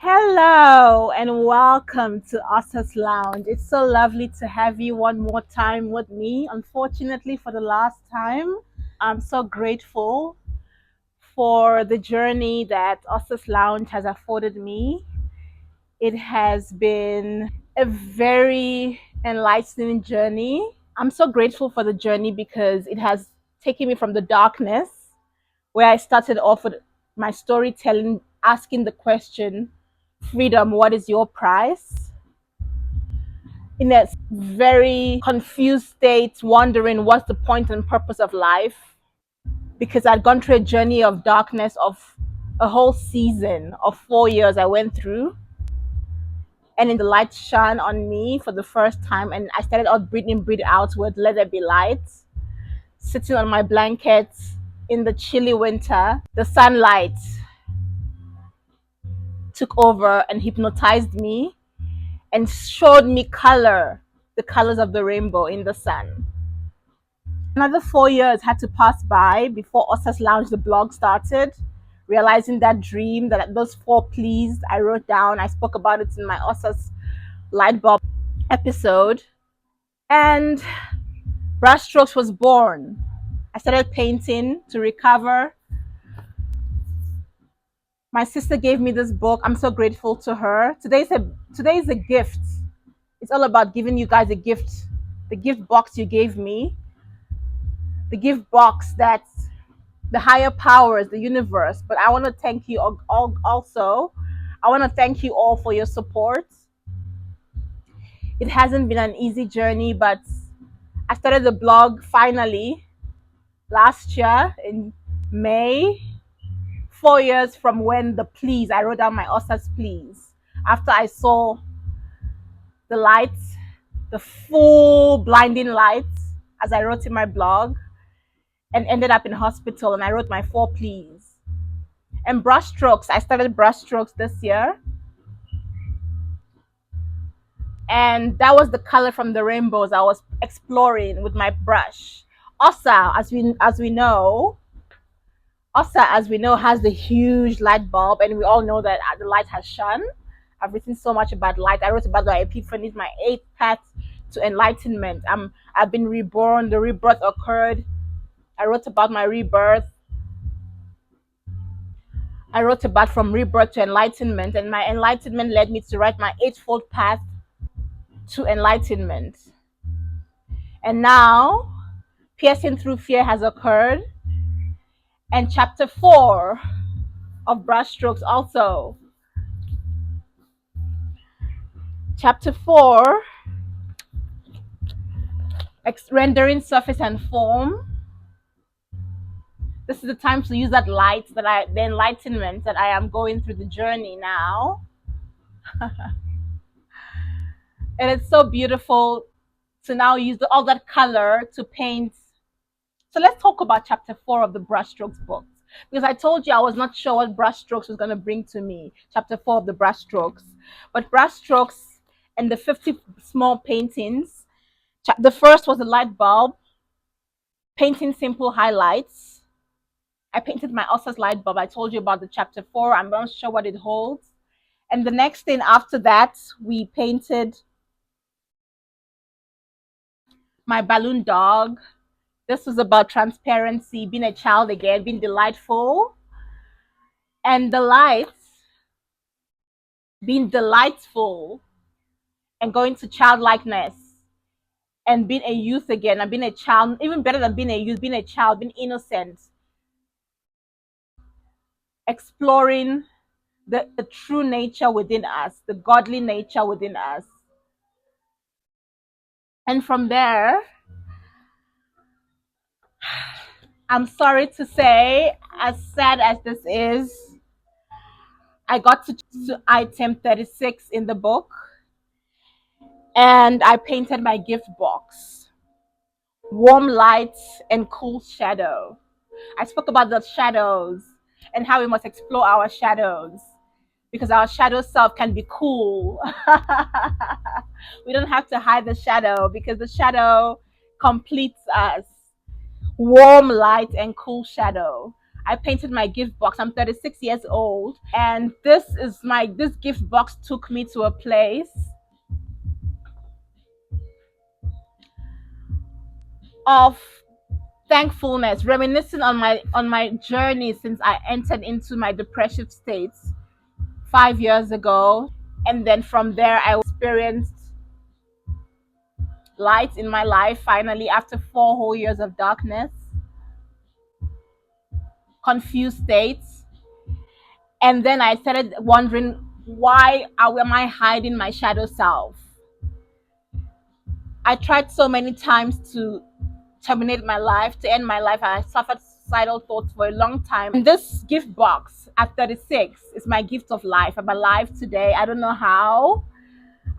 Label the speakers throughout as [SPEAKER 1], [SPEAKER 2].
[SPEAKER 1] Hello and welcome to OSA's Lounge. It's so lovely to have you one more time with me. Unfortunately, for the last time, I'm so grateful for the journey that OSA's Lounge has afforded me. It has been a very enlightening journey. I'm so grateful for the journey because it has taken me from the darkness where I started off with my storytelling, asking the question, freedom, what is your price? In a very confused state, wondering what's the point and purpose of life, because I'd gone through a journey of darkness of a whole season of 4 years I went through. And in the light shone on me for the first time, and I started out breathing, breathe out with let there be light, sitting on my blanket in the chilly winter. The sunlight took over and hypnotized me and showed me color, the colors of the rainbow in the sun. Another 4 years had to pass by before Osas Lounge, the blog, started. Realizing that dream, that those four pleas I wrote down, I spoke about it in my Osas light bulb episode. And Brushstrokes was born. I started painting to recover. My sister gave me this book. I'm so grateful to her. Today is a gift. It's all about giving you guys a gift. The gift box you gave me, the gift box that the higher powers, the universe. But I want to thank you all also. I want to thank you all for your support. It hasn't been an easy journey, but I started the blog finally last year in May, 4 years from when the pleas, I wrote down my OSA's pleas. After I saw the lights, the full blinding lights, as I wrote in my blog, and ended up in hospital, and I wrote my four pleas. And brushstrokes, I started brushstrokes this year. And that was the color from the rainbows I was exploring with my brush. OSA, as we know, has the huge light bulb, and we all know that the light has shone. I've written so much about light. I wrote about my epiphanies, my eighth path to enlightenment. I've been reborn. The rebirth occurred. I wrote about my rebirth. I wrote about from rebirth to enlightenment, and my enlightenment led me to write my eightfold path to enlightenment. And now, piercing through fear has occurred, and chapter 4 of brushstrokes also. Chapter 4, rendering surface and form. This is the time to use that light, the enlightenment that I am going through the journey now. And it's so beautiful to now use all that color to paint. So let's talk about chapter 4 of the brushstrokes book, because I told you I was not sure what brushstrokes was going to bring to me. Chapter 4 of the brushstrokes, but brushstrokes and the 50 small paintings. The first was the light bulb, painting simple highlights. I painted my Osa's light bulb. I told you about the chapter 4. I'm not sure what it holds. And the next thing after that, we painted my balloon dog. This was about transparency, being a child again, being delightful. And the lights, being delightful and going to childlikeness and being a youth again and being a child, even better than being a youth, being a child, being innocent, exploring the true nature within us, the godly nature within us. And from there, I'm sorry to say, as sad as this is, I got to item 36 in the book, and I painted my gift box. Warm light and cool shadow. I spoke about the shadows and how we must explore our shadows, because our shadow self can be cool. We don't have to hide the shadow, because the shadow completes us. Warm light and cool shadow. I painted my gift box. I'm 36 years old, and this gift box took me to a place of thankfulness, reminiscing on my journey since I entered into my depressive states 5 years ago. And then from there, I experienced light in my life finally after 4 whole years of darkness, confused states. And then I started wondering, why am I hiding my shadow self? I tried so many times to terminate my life, to end my life. I suffered suicidal thoughts for a long time. And this gift box at 36 is my gift of life. I'm alive today. I don't know how.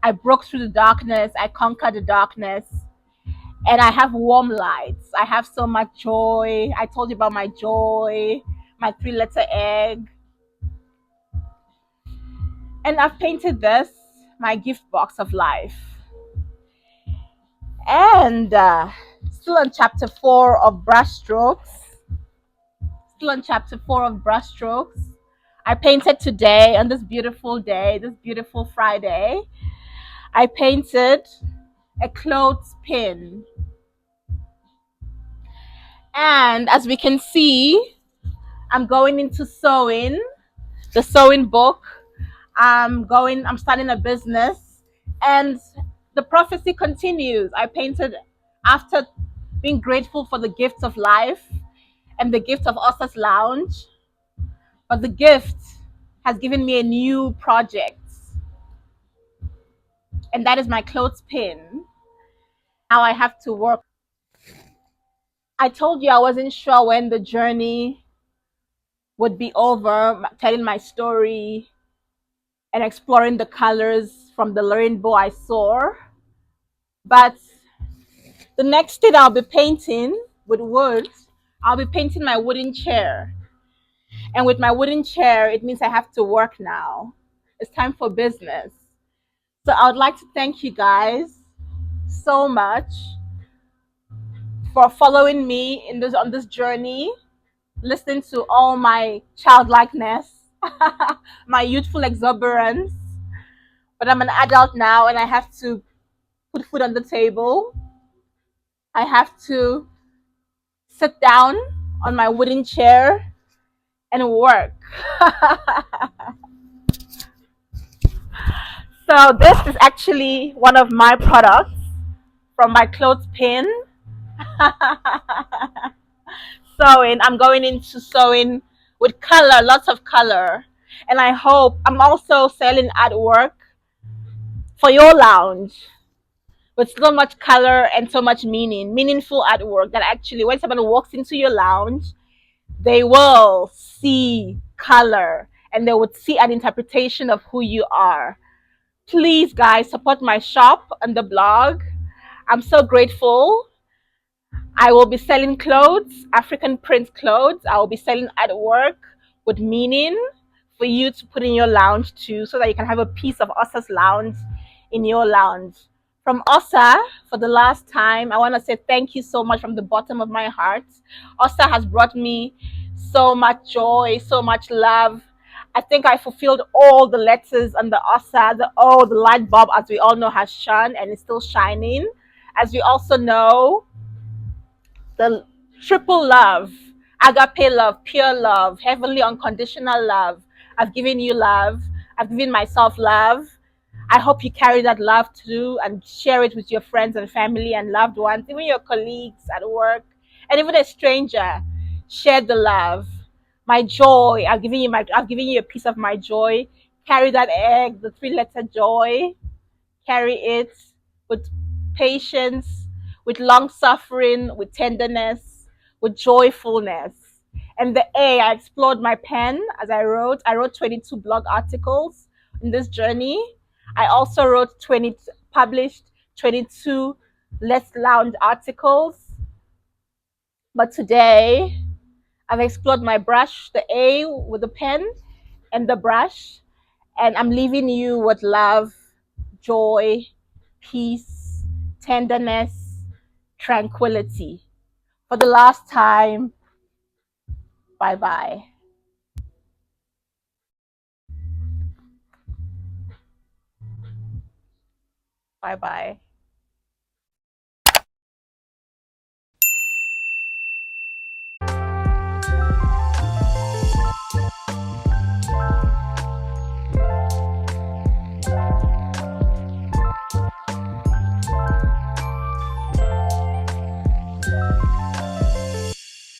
[SPEAKER 1] I broke through the darkness. I conquered the darkness. And I have warm lights. I have so much joy. I told you about my joy, my 3-letter egg. And I've painted this, my gift box of life. And still on chapter 4 of brushstrokes. Still on chapter 4 of brushstrokes. I painted today, on this beautiful day, this beautiful Friday. I painted a clothespin. And as we can see, I'm going into sewing, the sewing book. I'm starting a business, and the prophecy continues. I painted after being grateful for the gift of life and the gift of OSA's lounge, but the gift has given me a new project, and that is my clothespin. Now I have to work. I told you I wasn't sure when the journey would be over, telling my story and exploring the colors from the rainbow I saw. But the next thing I'll be painting with wood, I'll be painting my wooden chair. And with my wooden chair, it means I have to work now. It's time for business. So I would like to thank you guys so much for following me on this journey, listening to all my childlikeness, my youthful exuberance. But I'm an adult now and I have to put food on the table. I have to sit down on my wooden chair and work. So this is actually one of my products from my clothespin. Sewing. I'm going into sewing with color, lots of color. And I hope I'm also selling artwork for your lounge with so much color and so much meaningful artwork that actually when somebody walks into your lounge, they will see color and they would see an interpretation of who you are. Please, guys, support my shop on the blog. I'm so grateful. I will be selling clothes, African print clothes. I will be selling artwork with meaning for you to put in your lounge too, so that you can have a piece of OSA's lounge in your lounge. From OSA, for the last time, I want to say thank you so much from the bottom of my heart. OSA has brought me so much joy, so much love. I think I fulfilled all the letters on the OSA. The light bulb, as we all know, has shone and is still shining. As we also know, the triple love, agape love, pure love, heavenly unconditional love. I've given you love. I've given myself love. I hope you carry that love too and share it with your friends and family and loved ones, even your colleagues at work, and even a stranger. Share the love. My joy. I've given you a piece of my joy. Carry that egg, the 3-letter joy. Carry it with patience, with long suffering, with tenderness, with joyfulness. And the A, I explored my pen as I wrote. I wrote 22 blog articles in this journey. I also published 22 Let's Lounge articles. But today, I've explored my brush, the A with the pen and the brush, and I'm leaving you with love, joy, peace, tenderness, tranquility. For the last time, Bye bye. Bye bye.